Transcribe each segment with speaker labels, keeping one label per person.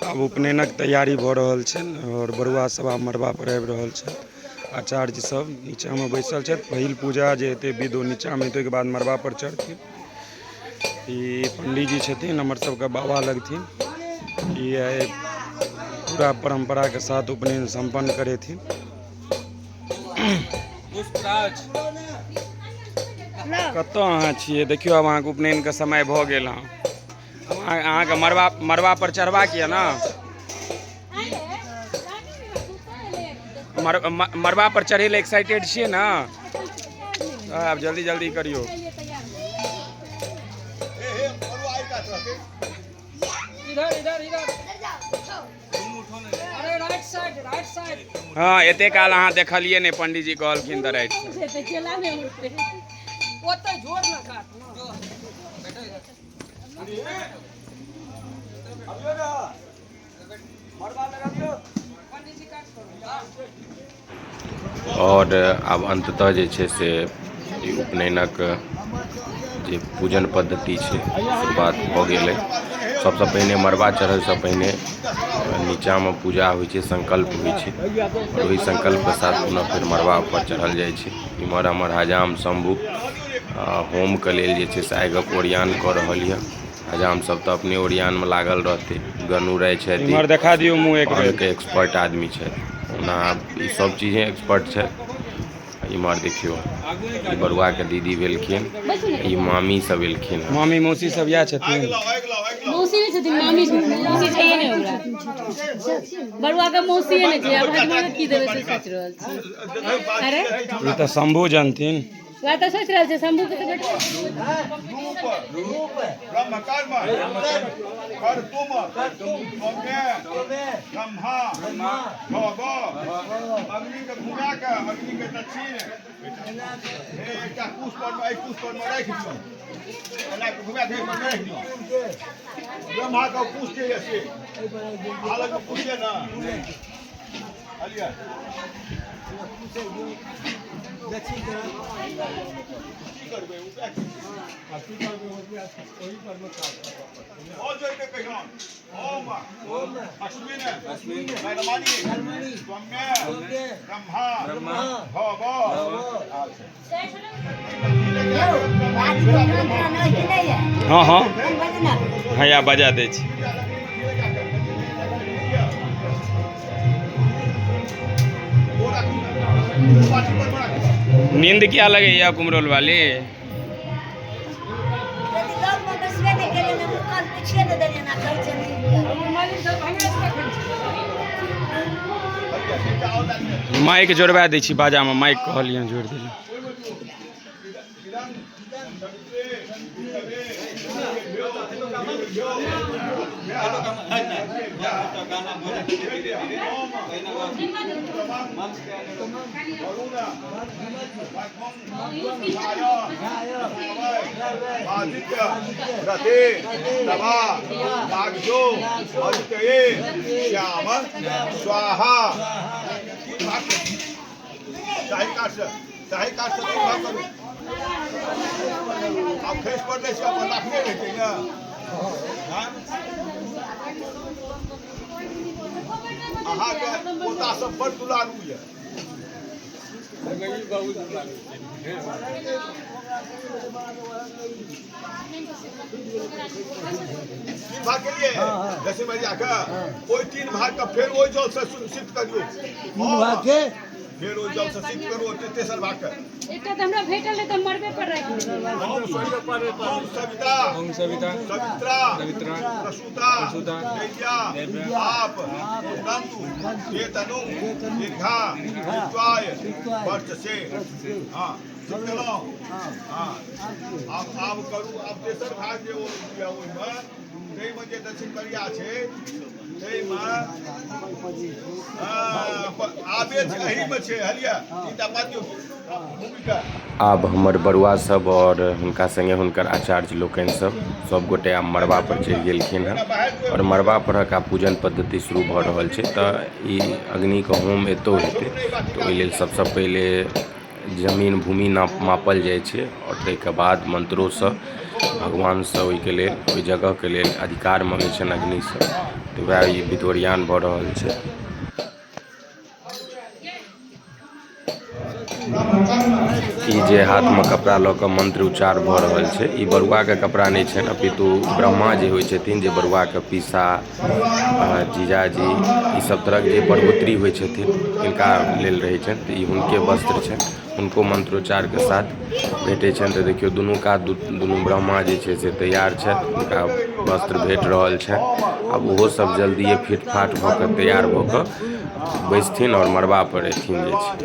Speaker 1: अब उपनयनक तैयारी भ रहल छै और बरुआ सब आब मड़बा पर आबि रहल छै। आचार्य सब नीचा में बैसल छै। पहिल पूजा जे हेतै विध ओ नीचा में हेतै, के बाद मड़बा पर चढ़थिन। ई पंडित जी छथिन, हमर सबके बाबा लगथिन। ये पूरा परंपरा के साथ उपनयन संपन्न करेथिन। कतऽ अहाँ छियै? देखियो अब अहाँके उपनयन के समय भ गेल हँ। अहाँके मड़बा पर चढ़बाक यऽ ना? मड़बा पर चढ़े ले एक्साइटेड छियै ना? अब जल्दी जल्दी करियो। हाँ, एते काल अहाँ देखलिए नहीं, पंडित जी कहलखिन द राइट
Speaker 2: और अब अंततः जे छै से उपनयनक जे पूजन पद्धति छै शुरुआत भ गेलै। सबसे पहिने मड़बा चढ़ल से पहिने नीचा में पूजा होइ छै, संकल्प होइ छै और वही संकल्प के साथ पुनः फिर मड़बा पर चढ़ल जाइ छै। इमहर हमर हजाम शंभु होम के लेल जे छै से आगिक ओरियान क रहल यऽ। हजाम सब तो अपने ओरियान में लागल रहते। गनु राय छै,
Speaker 1: इमहर देखा दियो मुंह एक बेर।
Speaker 2: के एक्सपर्ट आदमी छै, ओना ई सब चीजें एक्सपर्ट छै। इमहर देखियो, ई बरुआ के दीदी भेलखिन, ई मामी सब एलखिन।
Speaker 1: मामी मौसी सब या छथिन।
Speaker 3: मौसी नहीं छथिन, मामी छथिन। मौसी चाहिए नहीं ओकरा। बरुआ के मौसी नहीं छै, अब हजमा के की देबे से सोच रहल छी। अरे
Speaker 1: ई त शंभू जानथिन।
Speaker 3: वह तो सोच रहल छै शंभू के तो बेटा
Speaker 4: ब्रह्म कर्म कर तुम ब्रह्मा भव अग्नि के घुमा के अग्नि के दक्षिण एकटा कुश पर में कुश पर में राख दियो। एना के घुमा के पर राख दियो। ब्रह्मा का कुश के से हालत में पूछे ना अलिया दक्षिण करबे और जो के कहियो ओम अश्विन कर्मणि त्वम्य ब्रह्मा भव
Speaker 1: हाँ हाँ हाँ, या बजा दे छी। नींद क्या लगे या कुमरोल वाली? माइक जोड़वा दै छी बाजा में। माइक कहलिए जोड़ दिली।
Speaker 4: श्याम स्वाहा शाही काट से अब खेस पर ले से अपन रखने रहते ना। अहाँ के पोता सब बड़ दुलारू है। भाग के लिए जैसे मैं जाकर कोई 3 भाग का फिर वही जल से सिद्ध करियो। 3 भाग के फिर वही जल से सिद्ध करो। तेसर भाग का
Speaker 3: एक तो हमरा भेटल है त मरबे पर राख दियो।
Speaker 4: ओम सविता प्रसूता देव्या आप नंदु ये तनु दीर्घा विद्वाय वर्ष से हाँ चलो हाँ आप करू। अब तेसर भाग जे में जे दक्षिण करिया छे तै में आबे एही में छे हलिया इटा पातियो भूमिका।
Speaker 2: आब हमर बरुआ सब और हुनका संगे हुनकर आचार्य लोकनि सब गोटे आब मड़बा पर चढ़ि गेलखिन हैं और मड़बा पर का पूजन पद्धति शुरू भ रहल छै। त ई अग्नि के होम एतौ हेतै। तो ओहि लेल सबसे पहिले जमीन भूमि मापल जाइ छै और ताहिके बाद मंत्रों से भगवान से ओहि के लेल ओहि जगह के लेल अधिकार मांगे छनि अग्नि से। तो वह ई विधोरियान भऽ रहल छै। ई जे हाथ में कपड़ा लऽ कऽ मंत्र उच्चार भऽ रहल छै, ई बरुआ के कपड़ा नहीं छै, अपितु ब्रह्मा जे होइ छथिन, जे बरुआ के पीसा जीजाजी ई सब तरह जे परगोत्री होइ छथिन, इनका लेल रहै छनि, तऽ ई हुनके वस्त्र छनि, हुनको मंत्रोच्चार के साथ भेटै छनि। तऽ देखियौ दुनू कात दुनू ब्रह्मा जे छै से तैयार छथि, हुनका वस्त्र भेट रहल छनि। आब ओहो सब जल्दिए फिट फाट भऽ कऽ तैयार भऽ कऽ बैसथिन और मड़बा पर एथिन जे छै।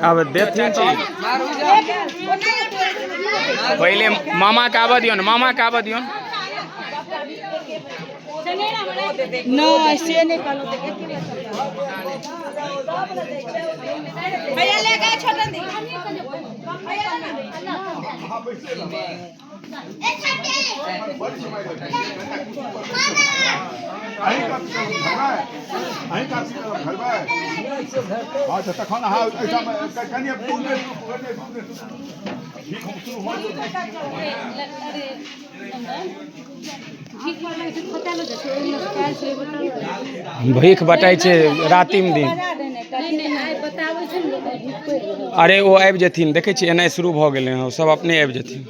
Speaker 5: अब देथिन तो पहले मामा के आबऽ दियौ न, मामा के आबऽ दियौ न।
Speaker 3: नहीं से नहीं कहलो भैया ले गए छोटा दी
Speaker 5: भीख बटाई छै रातिम दिन। अरे वो आबि जेथिन, देखे छियै एनाइ शुरू भऽ गेलै हँ, सब अपने आबि जेथिन।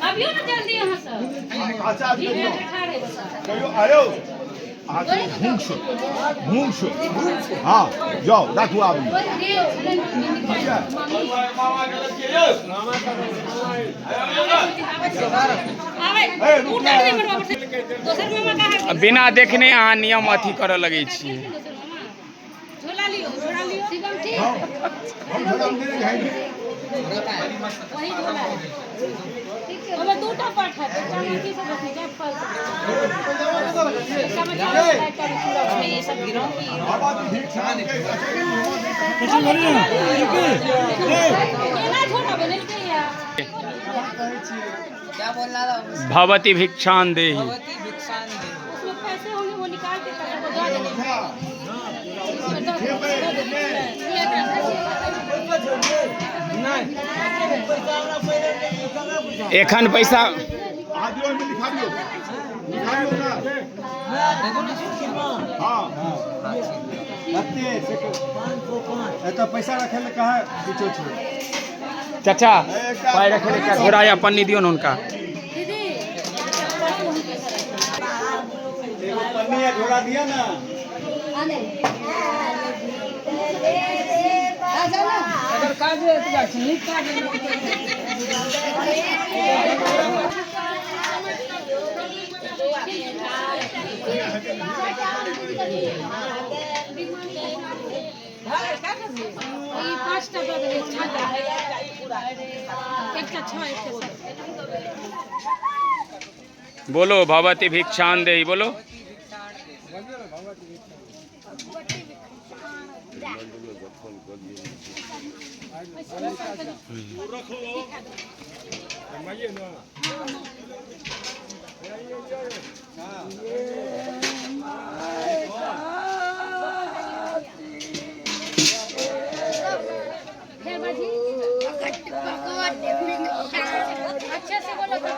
Speaker 3: अभियो ना जल्दी यहाँ से
Speaker 4: हाँ जाओ रखू आबू
Speaker 5: बिना देखने अहाँ नियम अथी करऽ लगे छियै।
Speaker 3: झोला लियो वही झोला हमें दूटा पाठ है चावल से बस जब पर ये सब गिरो ना छोटा बने के
Speaker 6: क्या बोल रहा था?
Speaker 5: भवती भिक्षान देहि।
Speaker 6: भगवती भिक्षान दे।
Speaker 3: उसमें पैसे होंगे वो निकाल के बजा
Speaker 5: एखन पैसा
Speaker 4: पैसा रखे कहा
Speaker 5: चाचा पाई रखे क्या घोड़ा या पन्नी दियो ना उनका।
Speaker 4: पन्नी या घोड़ा दिया ना।
Speaker 6: अगर काज है तो जाती नहीं काज
Speaker 5: बोलो भवती भिक्षान देहि बोलो।
Speaker 3: अच्छे से बोलो तो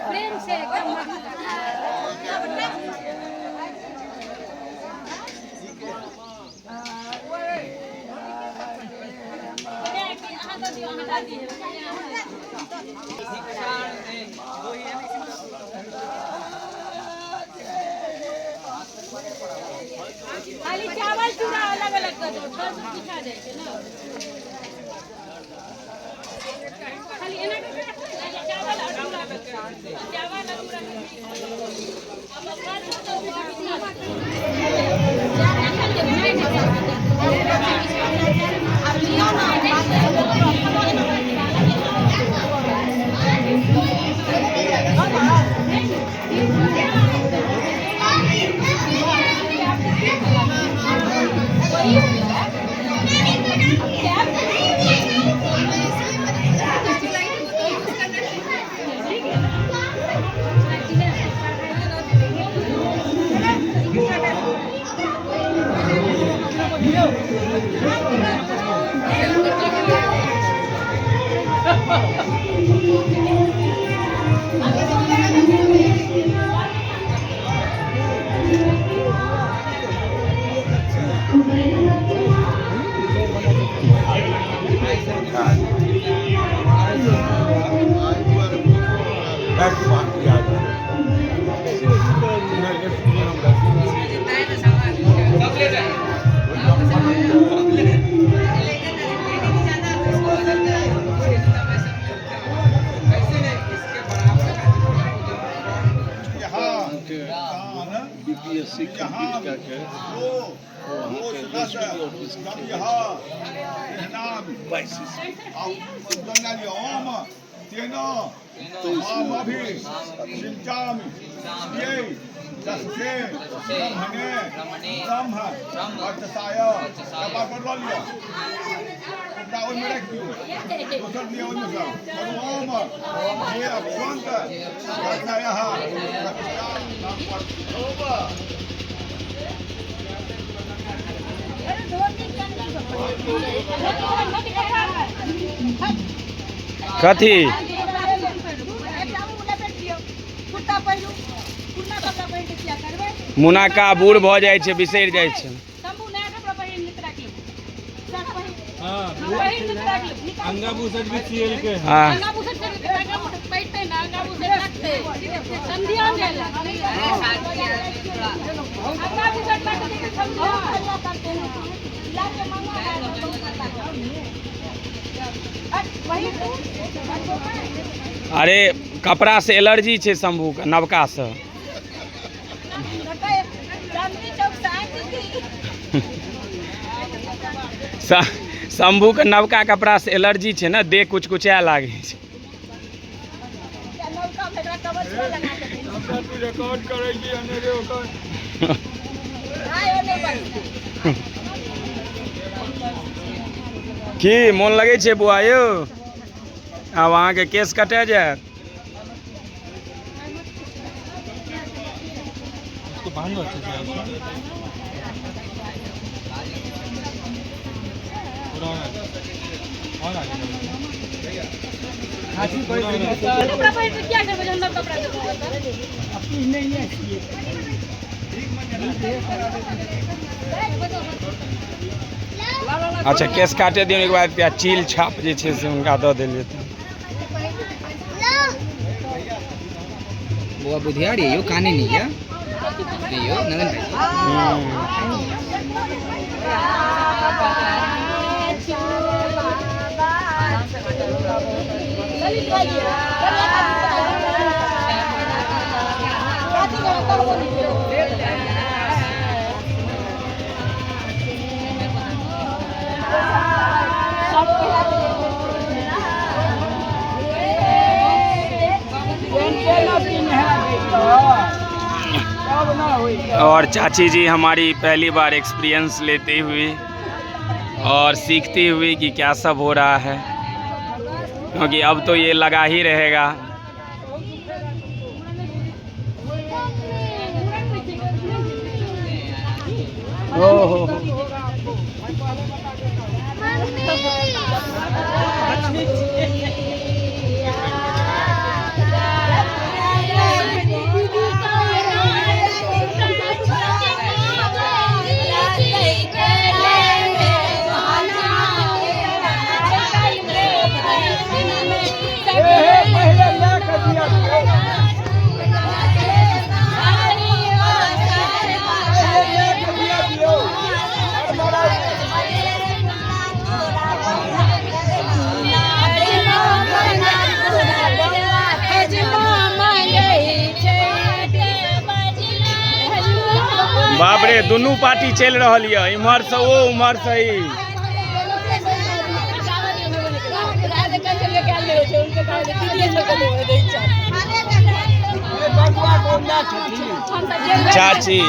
Speaker 3: प्रेम से खाली चावल चूड़ा अलग अलग कर दो थोड़ा सा पिछा जाए ना खाली एना के चावल और चूड़ा चावल और चूड़ा अब बात तो अब लियो ना
Speaker 5: कथी मुनाका बूढ़ भऽ जाइ छै बिसरि जाइ छै हाँ अरे कपड़ा से एलर्जी छै शंभू के नवका से शंभू के नवका कपड़ा से एलर्जी छै ना देह कुछ कुछ लागे छै
Speaker 4: रिकॉर्ड करै छी अनेरे ओकर
Speaker 5: की मोन लगे छै बुआ यौ आब अहाँ के केस कटा जायत
Speaker 3: क्या करबे जब नव कपड़ा
Speaker 5: अच्छा केस काटे दियौ एक बाद चील छाप जे छै से हुनका दऽ देलियै
Speaker 6: बुआ बुधियारी यो काने नहीं है यो नंदन
Speaker 5: और चाची जी हमारी पहली बार एक्सपीरियंस लेते हुए और सीखते हुए कि क्या सब हो रहा है क्योंकि अब तो ये लगा ही रहेगा ओहो बाप रे दुनू पार्टी चल रहल है इम्हर से वो उम्हर से ही चाची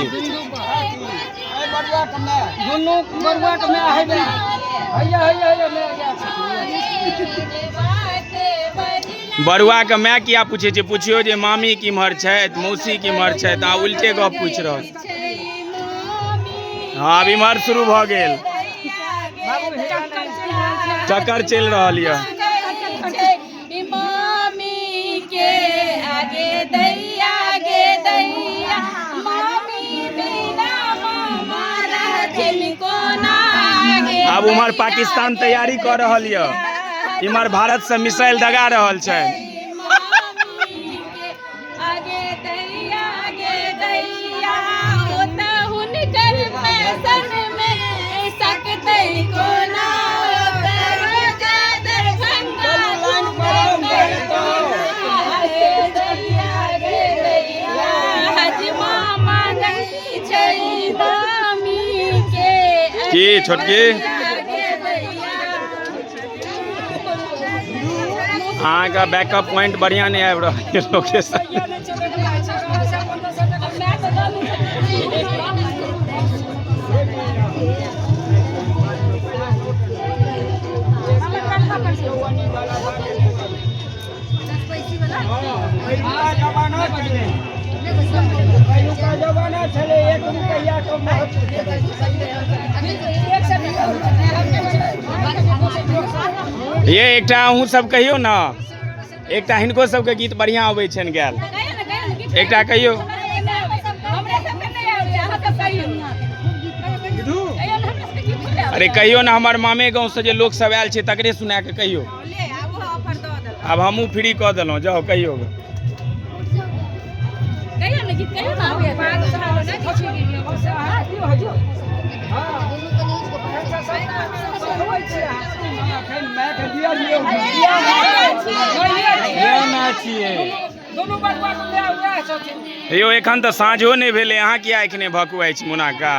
Speaker 5: बरुआ के मैं किया पूछे छे पूछियो जे मामी किम्हर छथि मौसी किम्हर छथि आ उल्टे गप पूछ रहल हाँ अब इम्हर शुरू भ गेल चक्कर चल रहल है अब उमर पाकिस्तान तैयारी कर रहल य, इमर भारत से मिसाइल दगा रहल छै। की छोटकी अहाँ का बैकअप पॉइंट बढ़िया नहीं आबि रहल है लोकेशन। ये एकटा अहूँ सब कहियो ना, एकटा हिनको सबके गीत बढ़िया अबै छनि गायल, एकटा कहियो। अरे कहियो ना, हमर मामे गाँव से जे लोग सब आयल छै तकरे सुना के कहियो। अब हमहूँ फ्री कऽ देलहुँ, जाओ कहियो। यो एखन तऽ साँझो नहि भेलै, अहाँ किया एखने भकुआइ छी मुनाका?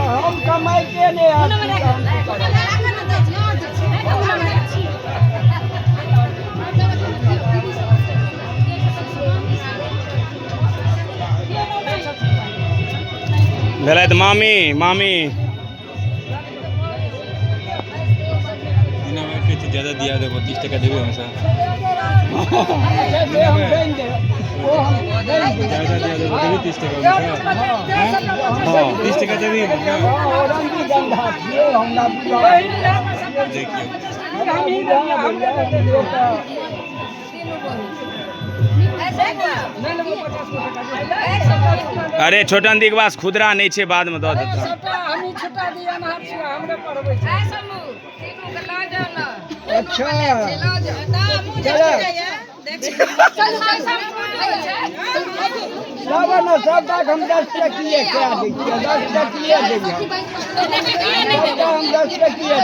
Speaker 7: हम कमाई के लिए
Speaker 5: भेलथि मामी मामी
Speaker 8: ज़्यादा दिया देखो 30 टका देवे हम सर ज़्यादा दिया देखो देवी 30 टका हाँ 30 टका देवी
Speaker 5: अरे छोटन दी के पास खुदरा नहीं छे, बाद में दो देता।
Speaker 7: अच्छा ना सब तक हम 10 टकिए क्या दीजिए, 10 टकिए देंगे हम 10 टकिए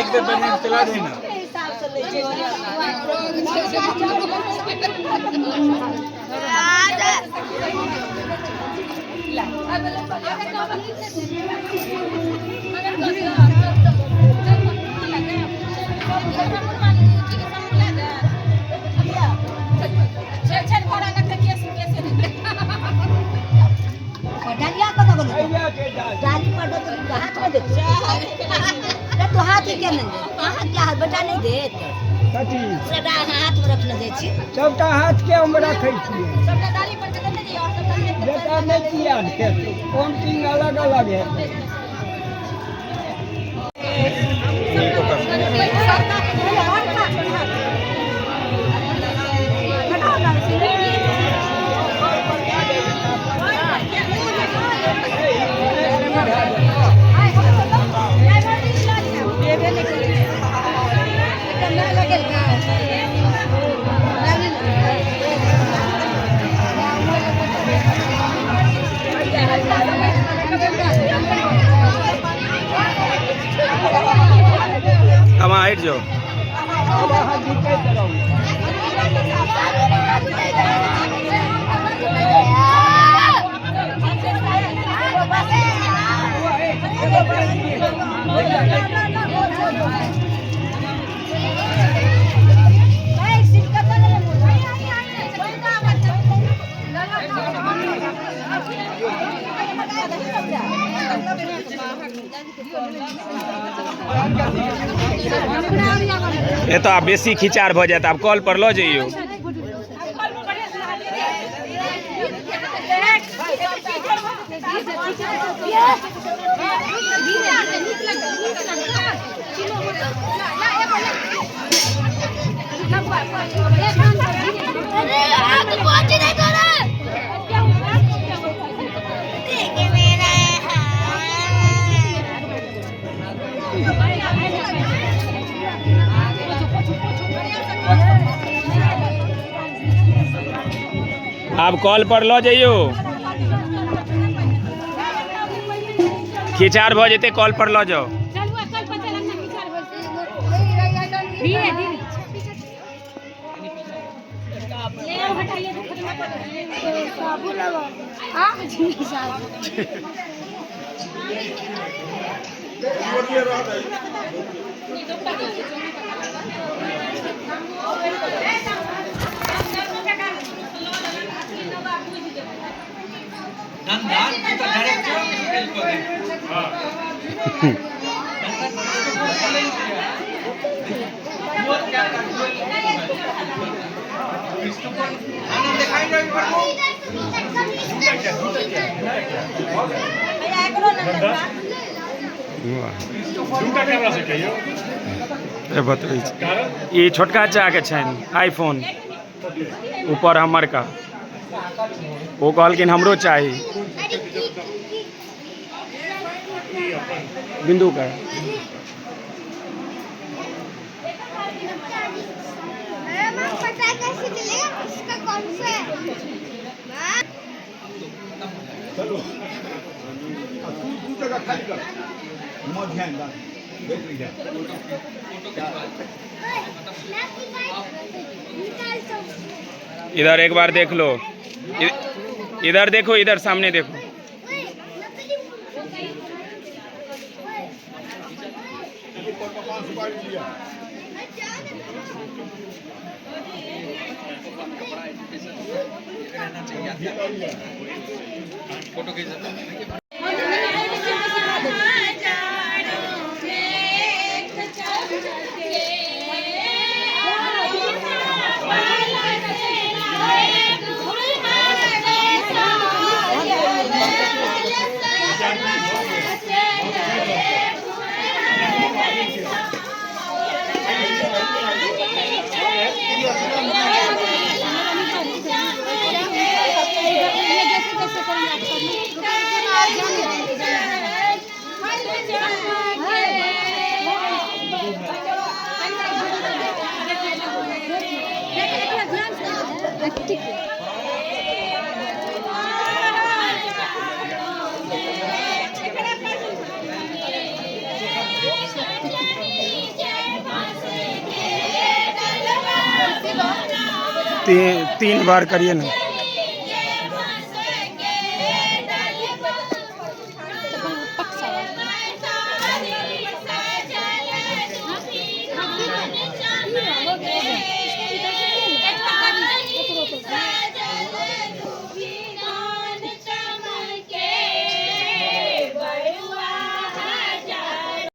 Speaker 8: एक दे बने चला देना।
Speaker 9: तो हाथ के हाथ बेटा नहीं देत सबटा हाथ में रखने दे छी,
Speaker 7: सबटा हाथ के हम रखे छी,
Speaker 9: सबटा गाड़ी पर के दे और सबटा
Speaker 7: बेटा नहीं किया काउंटिंग अलग अलग है।
Speaker 5: अब हाइट जाओ। ये तो आप बेसी खिचार भ जात, आप कॉल पर लो जाइयो। आप कॉल पर लो जाइयो, खिचार भ जेते कॉल पर लो जाओ। ये छोटका चा के छन आईफोन ऊपर हमर का, वो कहलखिन हमरो चाही बिंदु का।
Speaker 4: चलो तू जगह खाली कर, मत ध्यान दा, देख लीजिए।
Speaker 5: इधर एक बार देख लो, इधर देखो, इधर सामने देखो।
Speaker 6: फोटो खींच
Speaker 5: तीन बार करिए ना।